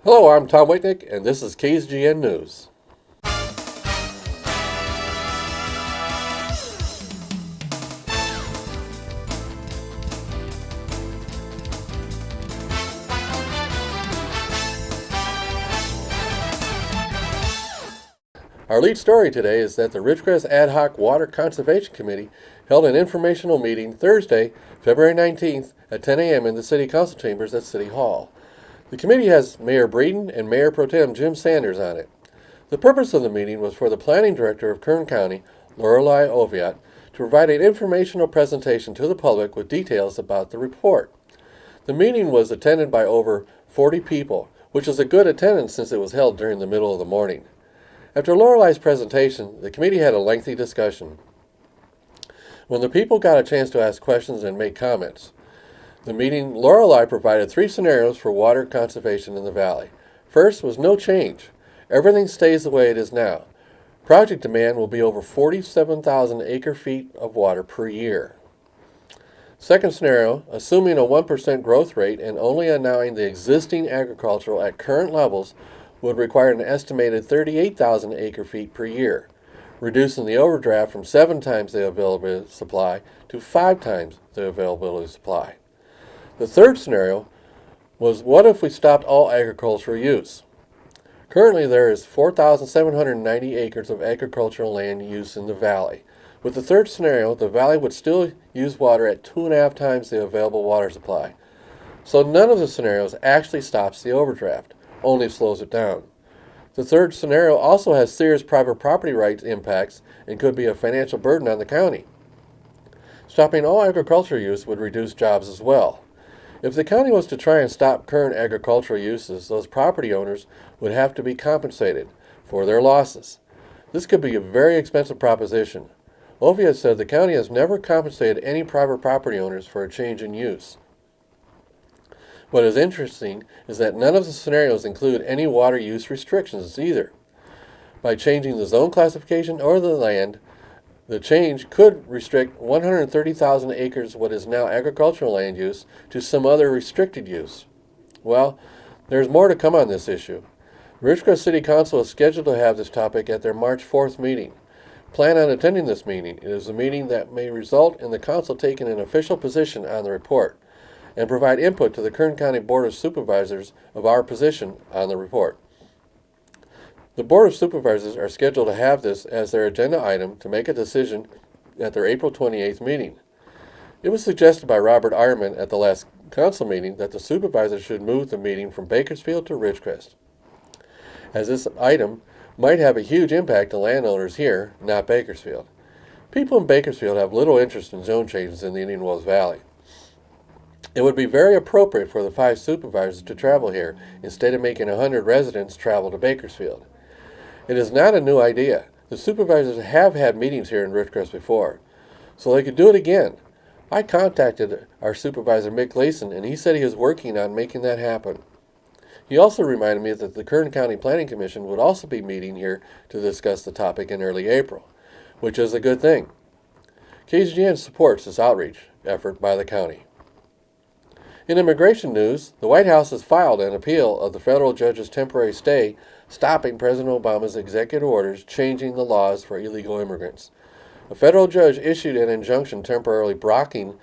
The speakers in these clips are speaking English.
Hello, I'm Tom Whitnick, and this is KZGN News. Our lead story today is that the Ridgecrest Ad Hoc Water Conservation Committee held an informational meeting Thursday, February 19th at 10 a.m. in the City Council chambers at City Hall. The committee has Mayor Breeden and Mayor Pro Tem Jim Sanders on it. The purpose of the meeting was for the Planning Director of Kern County, Lorelei Oviatt, to provide an informational presentation to the public with details about the report. The meeting was attended by over 40 people, which is a good attendance since it was held during the middle of the morning. After Lorelei's presentation, the committee had a lengthy discussion. When the people got a chance to ask questions and make comments, the meeting, Lorelei provided 3 scenarios for water conservation in the valley. First was no change. Everything stays the way it is now. Project demand will be over 47,000 acre-feet of water per year. Second scenario, assuming a 1% growth rate and only allowing the existing agricultural at current levels, would require an estimated 38,000 acre-feet per year, reducing the overdraft from 7 times the available supply to 5 times the availability supply. The third scenario was, what if we stopped all agricultural use? Currently there is 4,790 acres of agricultural land use in the valley. With the third scenario, the valley would still use water at 2.5 times the available water supply. So none of the scenarios actually stops the overdraft, only slows it down. The third scenario also has serious private property rights impacts and could be a financial burden on the county. Stopping all agricultural use would reduce jobs as well. If the county was to try and stop current agricultural uses, those property owners would have to be compensated for their losses. This could be a very expensive proposition. Oviatt said the county has never compensated any private property owners for a change in use. What is interesting is that none of the scenarios include any water use restrictions either. By changing the zone classification or the land, the change could restrict 130,000 acres what is now agricultural land use to some other restricted use. Well, there's more to come on this issue. Ridgecrest City Council is scheduled to have this topic at their March 4th meeting. Plan on attending this meeting. It is a meeting that may result in the council taking an official position on the report and provide input to the Kern County Board of Supervisors of our position on the report. The Board of Supervisors are scheduled to have this as their agenda item to make a decision at their April 28th meeting. It was suggested by Robert Ironman at the last council meeting that the supervisors should move the meeting from Bakersfield to Ridgecrest, as this item might have a huge impact to landowners here, not Bakersfield. People in Bakersfield have little interest in zone changes in the Indian Wells Valley. It would be very appropriate for the 5 supervisors to travel here instead of making 100 residents travel to Bakersfield. It is not a new idea. The supervisors have had meetings here in Ridgecrest before, so they could do it again. I contacted our supervisor, Mick Gleason, and he said he is working on making that happen. He also reminded me that the Kern County Planning Commission would also be meeting here to discuss the topic in early April, which is a good thing. KZGN supports this outreach effort by the county. In immigration news, the White House has filed an appeal of the federal judge's temporary stay stopping President Obama's executive orders changing the laws for illegal immigrants. A federal judge issued an injunction temporarily blocking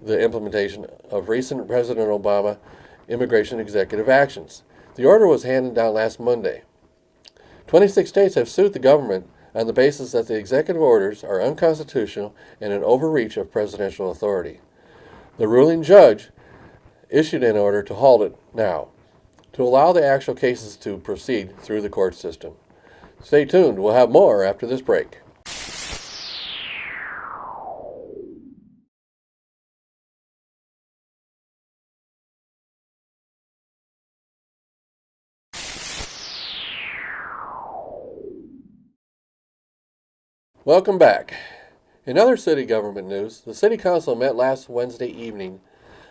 the implementation of recent President Obama immigration executive actions. The order was handed down last Monday. 26 states have sued the government on the basis that the executive orders are unconstitutional and an overreach of presidential authority. The ruling judge issued an order to halt it now, to allow the actual cases to proceed through the court system. Stay tuned, we'll have more after this break. Welcome back. In other city government news, the City Council met last Wednesday evening.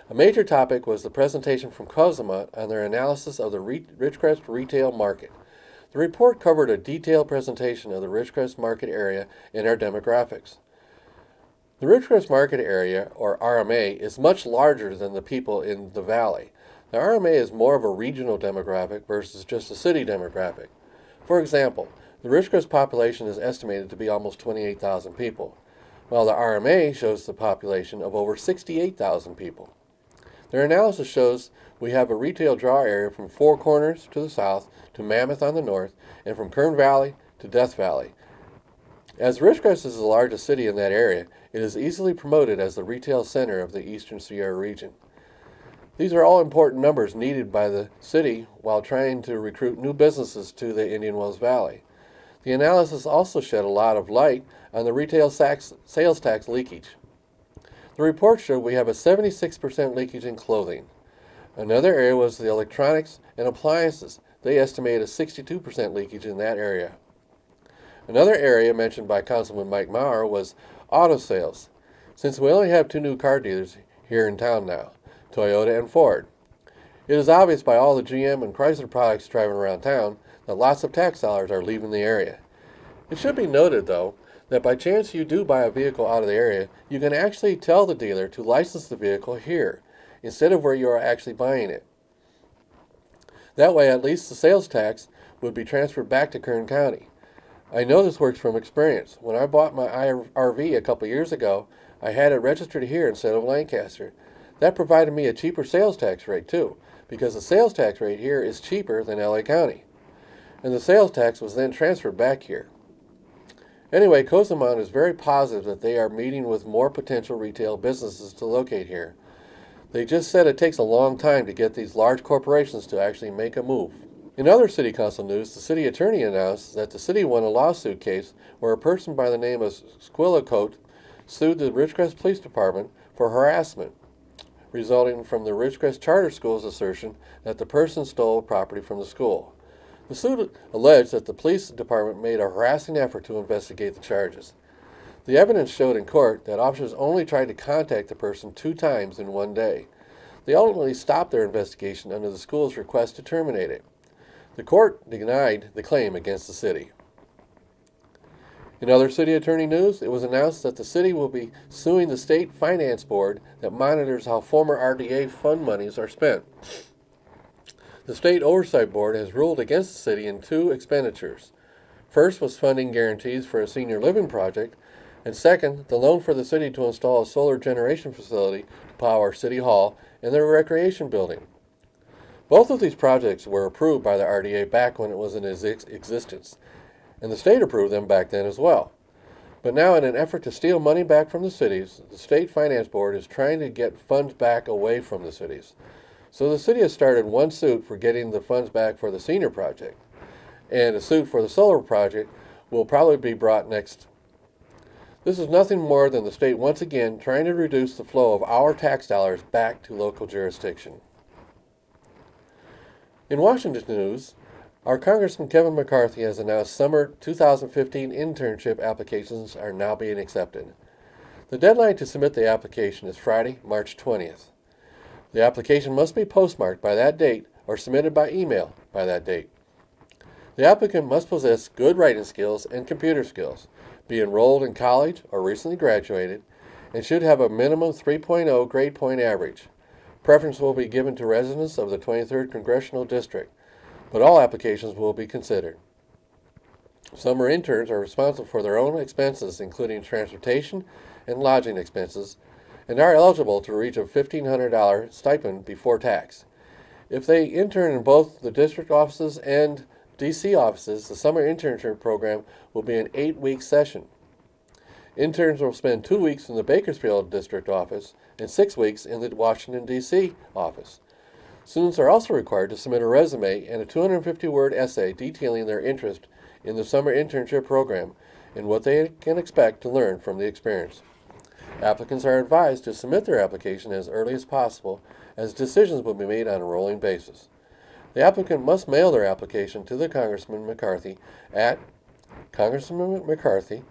A major topic was the presentation from COSMA on their analysis of the Ridgecrest retail market. The report covered a detailed presentation of the Ridgecrest market area and our demographics. The Ridgecrest market area, or RMA, is much larger than the people in the valley. The RMA is more of a regional demographic versus just a city demographic. For example, the Ridgecrest population is estimated to be almost 28,000 people, while the RMA shows the population of over 68,000 people. Their analysis shows we have a retail draw area from Four Corners to the south to Mammoth on the north, and from Kern Valley to Death Valley. As Ridgecrest is the largest city in that area, it is easily promoted as the retail center of the Eastern Sierra region. These are all important numbers needed by the city while trying to recruit new businesses to the Indian Wells Valley. The analysis also shed a lot of light on the retail sales tax leakage. The report showed we have a 76% leakage in clothing. Another area was the electronics and appliances. They estimate a 62% leakage in that area. Another area mentioned by Councilman Mike Maurer was auto sales, since we only have two new car dealers here in town now, Toyota and Ford. It is obvious by all the GM and Chrysler products driving around town that lots of tax dollars are leaving the area. It should be noted, though, that by chance you do buy a vehicle out of the area, you can actually tell the dealer to license the vehicle here, instead of where you are actually buying it. That way, at least the sales tax would be transferred back to Kern County. I know this works from experience. When I bought my RV a couple years ago, I had it registered here instead of Lancaster. That provided me a cheaper sales tax rate too, because the sales tax rate here is cheaper than LA County. And the sales tax was then transferred back here. Anyway, Cosamon is very positive that they are meeting with more potential retail businesses to locate here. They just said it takes a long time to get these large corporations to actually make a move. In other city council news, the city attorney announced that the city won a lawsuit case where a person by the name of Squillacote sued the Ridgecrest Police Department for harassment, resulting from the Ridgecrest Charter School's assertion that the person stole property from the school. The suit alleged that the police department made a harassing effort to investigate the charges. The evidence showed in court that officers only tried to contact the person 2 times in one day. They ultimately stopped their investigation under the school's request to terminate it. The court denied the claim against the city. In other city attorney news, it was announced that the city will be suing the state finance board that monitors how former RDA fund monies are spent. The state oversight board has ruled against the city in 2 expenditures. First was funding guarantees for a senior living project, and second, the loan for the city to install a solar generation facility to power City Hall and their recreation building. Both of these projects were approved by the RDA back when it was in existence, and the state approved them back then as well. But now, in an effort to steal money back from the cities, the State Finance Board is trying to get funds back away from the cities. So the city has started one suit for getting the funds back for the senior project, and a suit for the solar project will probably be brought next. This is nothing more than the state once again trying to reduce the flow of our tax dollars back to local jurisdiction. In Washington news, our Congressman Kevin McCarthy has announced summer 2015 internship applications are now being accepted. The deadline to submit the application is Friday, March 20th. The application must be postmarked by that date or submitted by email by that date. The applicant must possess good writing skills and computer skills, be enrolled in college or recently graduated, and should have a minimum 3.0 grade point average. Preference will be given to residents of the 23rd Congressional District, but all applications will be considered. Summer interns are responsible for their own expenses, including transportation and lodging expenses, and are eligible to reach a $1,500 stipend before tax. If they intern in both the district offices and DC offices, the summer internship program will be an 8-week session. Interns will spend 2 weeks in the Bakersfield district office and 6 weeks in the Washington, D.C. office. Students are also required to submit a resume and a 250-word essay detailing their interest in the summer internship program and what they can expect to learn from the experience. Applicants are advised to submit their application as early as possible, as decisions will be made on a rolling basis. The applicant must mail their application to the Congressman McCarthy at Congressman McCarthy,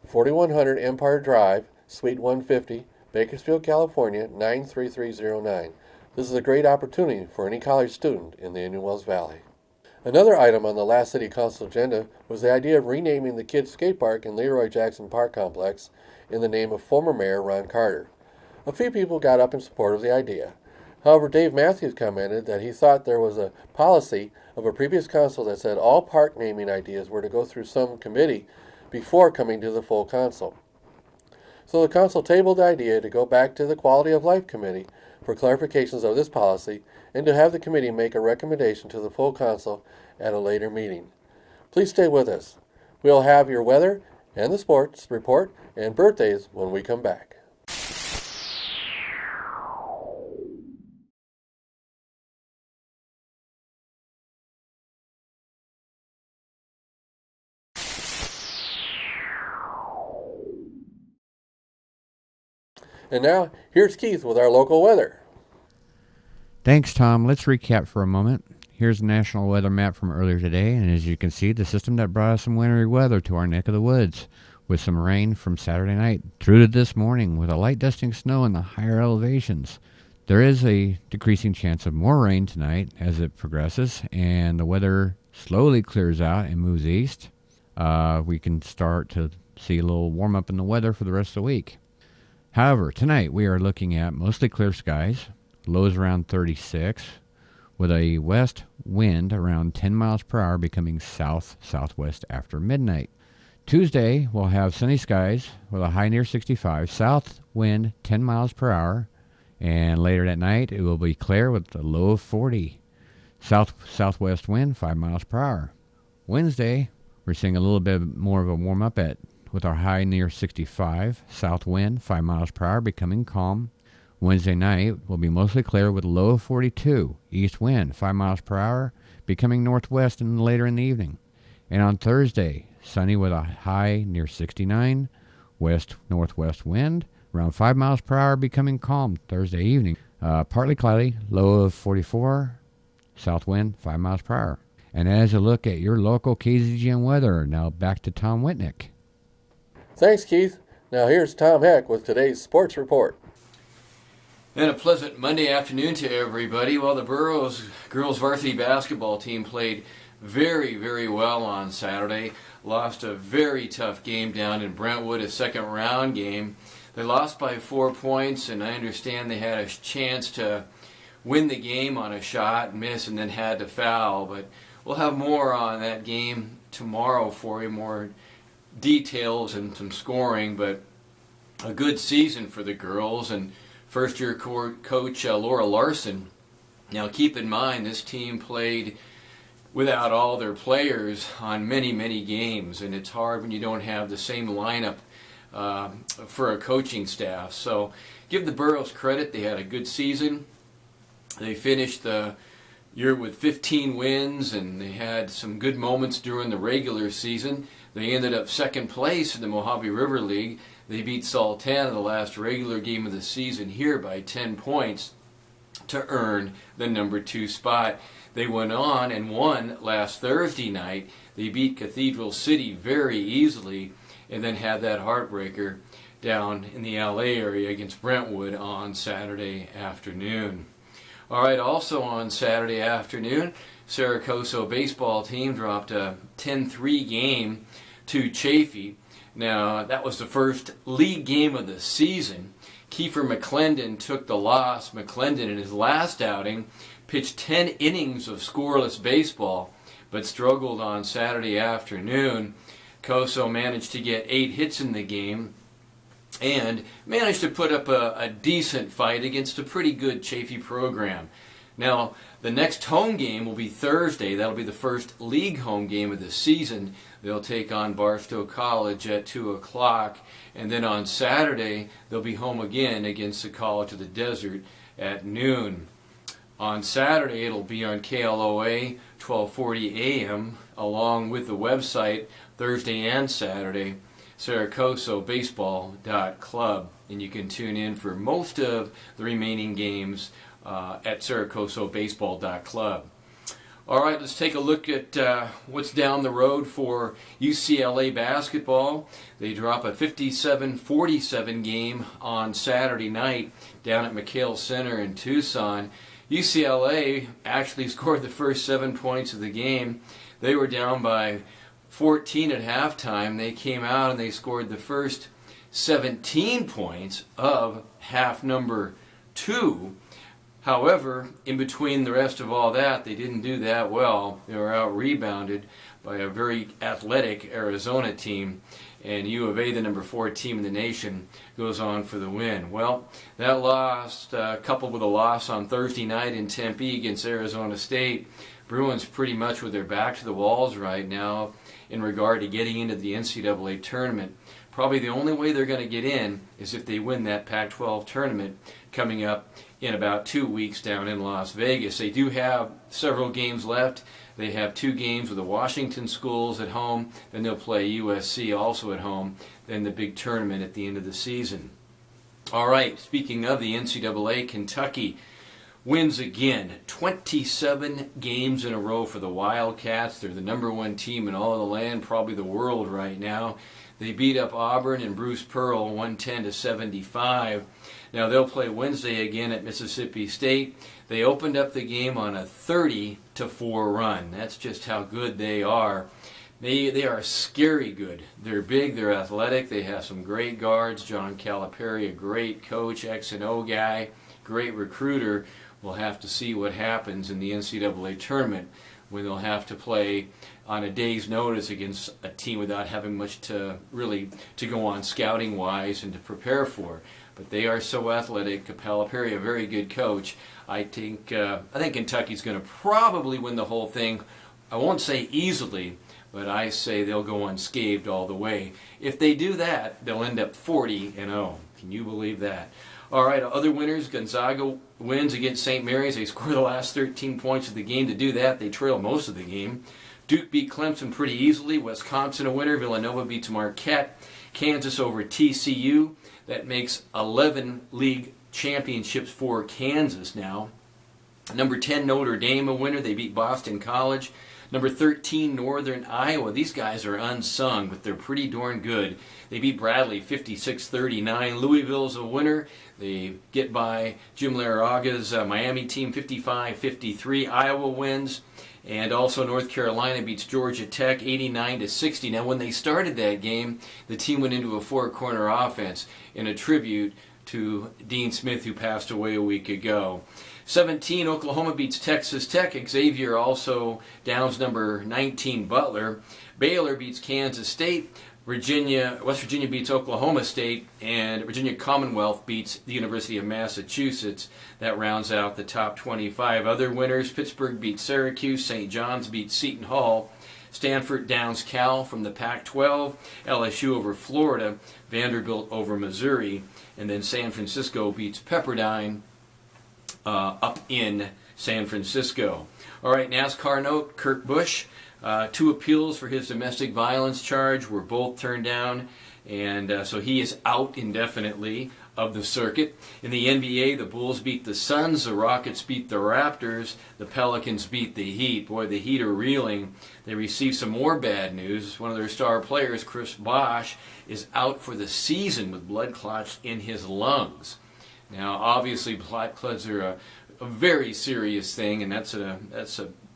4100 Empire Drive, Suite 150, Bakersfield, California, 93309. This is a great opportunity for any college student in the Indian Wells Valley. Another item on the last City Council agenda was the idea of renaming the kids' skate park in Leroy Jackson Park Complex in the name of former Mayor Ron Carter. A few people got up in support of the idea. However, Dave Matthews commented that he thought there was a policy of a previous council that said all park naming ideas were to go through some committee before coming to the full council. So the council tabled the idea to go back to the Quality of Life Committee for clarifications of this policy and to have the committee make a recommendation to the full council at a later meeting. Please stay with us. We'll have your weather and the sports report and birthdays when we come back. And now, here's Keith with our local weather. Thanks, Tom. Let's recap for a moment. Here's the national weather map from earlier today, and as you can see, the system that brought us some wintry weather to our neck of the woods, with some rain from Saturday night through to this morning, with a light dusting snow in the higher elevations. There is a decreasing chance of more rain tonight as it progresses, and the weather slowly clears out and moves east. We can start to see a little warm up in the weather for the rest of the week. However, tonight we are looking at mostly clear skies, lows around 36, with a west wind around 10 miles per hour becoming south-southwest after midnight. Tuesday, we'll have sunny skies with a high near 65, south wind 10 miles per hour, and later that night it will be clear with a low of 40, south-southwest wind 5 miles per hour. Wednesday, we're seeing a little bit more of a warm-up with our high near 65, south wind 5 miles per hour becoming calm. Wednesday night will be mostly clear with a low of 42, east wind 5 miles per hour becoming northwest and later in the evening. And on Thursday, sunny with a high near 69, west-northwest wind around 5 miles per hour becoming calm Thursday evening. Partly cloudy, low of 44, south wind 5 miles per hour. And as you look at your local KZGN weather, now back to Tom Whitnick. Thanks, Keith. Now here's Tom Heck with today's sports report. And a pleasant Monday afternoon to everybody. Well, the Burroughs girls varsity basketball team played very, very well on Saturday. Lost a very tough game down in Brentwood, a second round game. They lost by 4 points, and I understand they had a chance to win the game on a shot, miss, and then had to foul. But we'll have more on that game tomorrow for you, more details and some scoring. But a good season for the girls, and first-year coach Laura Larson. Now keep in mind, this team played without all their players on many, many games, and it's hard when you don't have the same lineup for a coaching staff. So give the Burroughs credit. They had a good season. They finished the year with 15 wins, and they had some good moments during the regular season. They ended up second place in the Mojave River League. They beat Sultana in the last regular game of the season here by 10 points to earn the number 2 spot. They went on and won last Thursday night. They beat Cathedral City very easily and then had that heartbreaker down in the LA area against Brentwood on Saturday afternoon. All right, also on Saturday afternoon, Saracoso baseball team dropped a 10-3 game to Chaffee. Now, that was the first league game of the season. Kiefer McClendon took the loss. McClendon, in his last outing, pitched 10 innings of scoreless baseball, but struggled on Saturday afternoon. Coso managed to get 8 hits in the game and managed to put up a decent fight against a pretty good Chaffee program. Now, the next home game will be Thursday. That'll be the first league home game of the season. They'll take on Barstow College at 2 o'clock. And then on Saturday, they'll be home again against the College of the Desert at noon. On Saturday, it'll be on KLOA, 1240 a.m., along with the website Thursday and Saturday, SaracosoBaseball.club. And you can tune in for most of the remaining games at SaracosoBaseball.club. All right, let's take a look at what's down the road for UCLA basketball. They drop a 57-47 game on Saturday night down at McHale Center in Tucson. UCLA actually scored the first 7 points of the game. They were down by 14 at halftime. They came out and they scored the first 17 points of half number 2. However, in between the rest of all that, they didn't do that well. They were out-rebounded by a very athletic Arizona team, and U of A, the number 4 team in the nation, goes on for the win. Well, that loss, coupled with a loss on Thursday night in Tempe against Arizona State, Bruins pretty much with their back to the walls right now in regard to getting into the NCAA tournament. Probably the only way they're going to get in is if they win that Pac-12 tournament coming up in about 2 weeks down in Las Vegas. They do have several games left. They have 2 games with the Washington schools at home, then they'll play USC also at home, then the big tournament at the end of the season. All right, speaking of the NCAA, Kentucky wins again. 27 games in a row for the Wildcats. They're the number 1 team in all of the land, probably the world right now. They beat up Auburn and Bruce Pearl 110-75. Now they'll play Wednesday again at Mississippi State. They opened up the game on a 30-4 run. That's just how good they are. They are scary good. They're big, they're athletic, they have some great guards. John Calipari, a great coach, X&O guy, great recruiter. We'll have to see what happens in the NCAA tournament when they'll have to play on a day's notice against a team without having much to go on scouting wise and to prepare for. But they are so athletic. Calipari, a very good coach. I think Kentucky's going to probably win the whole thing. I won't say easily, but I say they'll go unscathed all the way. If they do that, they'll end up 40-0. Can you believe that? All right, other winners, Gonzaga wins against St. Mary's. They score the last 13 points of the game. To do that, they trail most of the game. Duke beat Clemson pretty easily. Wisconsin a winner. Villanova beats Marquette. Kansas over TCU. That makes 11 league championships for Kansas now. Number 10, Notre Dame a winner. They beat Boston College. Number 13, Northern Iowa. These guys are unsung, but they're pretty darn good. They beat Bradley 56-39. Louisville's a winner. They get by Jim Larraga's Miami team 55-53. Iowa wins. And also North Carolina beats Georgia Tech 89-60. Now when they started that game, the team went into a four-corner offense in a tribute to Dean Smith, who passed away a week ago. 17, Oklahoma beats Texas Tech. Xavier also downs number 19, Butler. Baylor beats Kansas State. West Virginia beats Oklahoma State, and Virginia Commonwealth beats the University of Massachusetts. That rounds out the top 25. Other winners, Pittsburgh beats Syracuse, St. John's beats Seton Hall, Stanford downs Cal from the Pac-12, LSU over Florida, Vanderbilt over Missouri, and then San Francisco beats Pepperdine up in San Francisco. All right, NASCAR note, Kurt Busch. 2 appeals for his domestic violence charge were both turned down, and so he is out indefinitely of the circuit. In the NBA, the Bulls beat the Suns, the Rockets beat the Raptors, the Pelicans beat the Heat. Boy, the Heat are reeling. They received some more bad news. One of their star players, Chris Bosh, is out for the season with blood clots in his lungs. Now, obviously, blood clots are a very serious thing, and that's a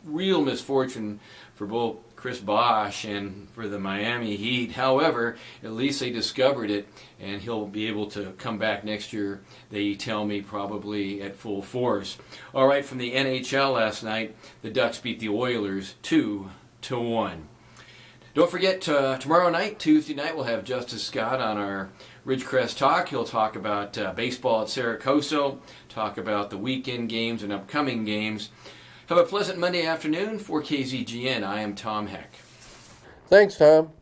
real misfortune for both Chris Bosh and for the Miami Heat. However, at least they discovered it, and he'll be able to come back next year, they tell me, probably at full force. All right, from the NHL last night, the Ducks beat the Oilers 2-1. Don't forget, tomorrow night, Tuesday night, we'll have Justice Scott on our Ridgecrest Talk. He'll talk about baseball at Saracoso, talk about the weekend games and upcoming games. Have a pleasant Monday afternoon. For KZGN, I am Tom Heck. Thanks, Tom.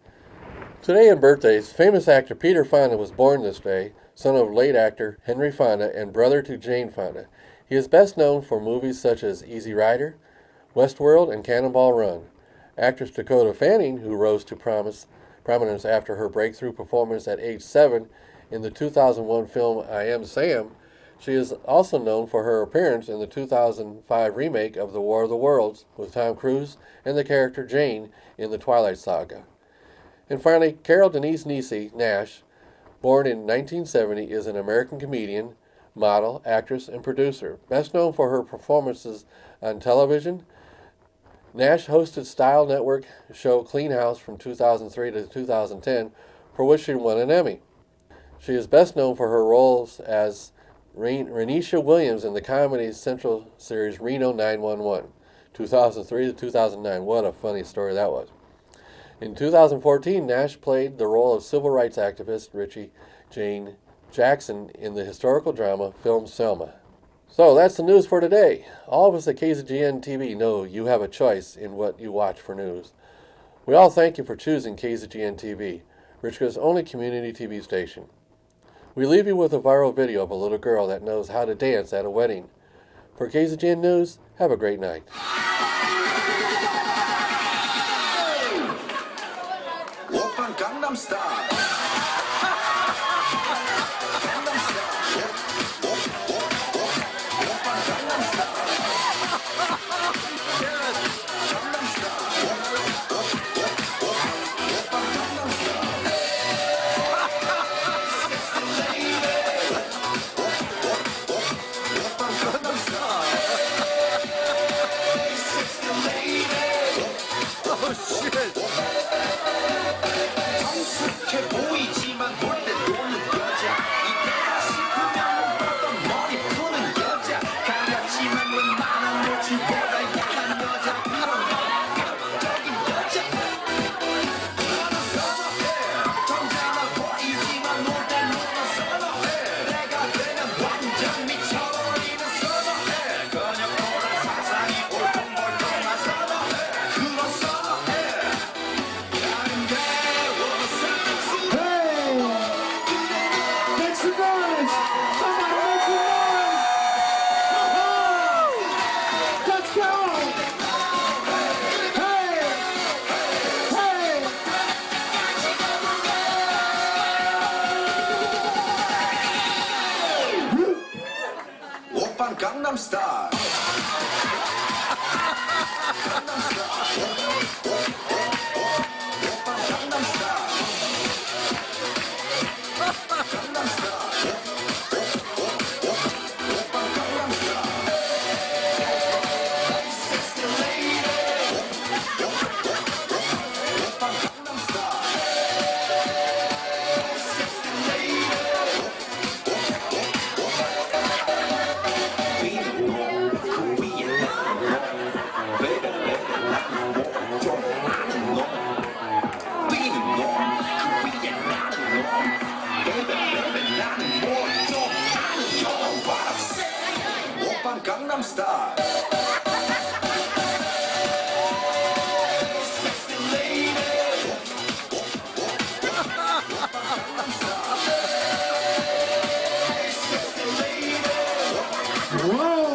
Today in birthdays, famous actor Peter Fonda was born this day, son of late actor Henry Fonda and brother to Jane Fonda. He is best known for movies such as Easy Rider, Westworld, and Cannonball Run. Actress Dakota Fanning, who rose to prominence after her breakthrough performance at age 7 in the 2001 film I Am Sam. She is also known for her appearance in the 2005 remake of The War of the Worlds with Tom Cruise and the character Jane in the Twilight Saga. And finally, Carol Denise Nisi Nash, born in 1970, is an American comedian, model, actress, and producer. Best known for her performances on television, Nash hosted Style Network show Clean House from 2003 to 2010, for which she won an Emmy. She is best known for her roles as Renisha Williams in the Comedy Central series Reno 911, 2003 to 2009. What a funny story that was. In 2014, Nash played the role of civil rights activist Richie Jane Jackson in the historical drama film Selma. So that's the news for today. All of us at KZGN-TV know you have a choice in what you watch for news. We all thank you for choosing KZGN-TV, Richco's only community TV station. We leave you with a viral video of a little girl that knows how to dance at a wedding. For KZGN News, have a great night. Open Gangnam Style. Gangnam Style. Gangnam Style. Whoa!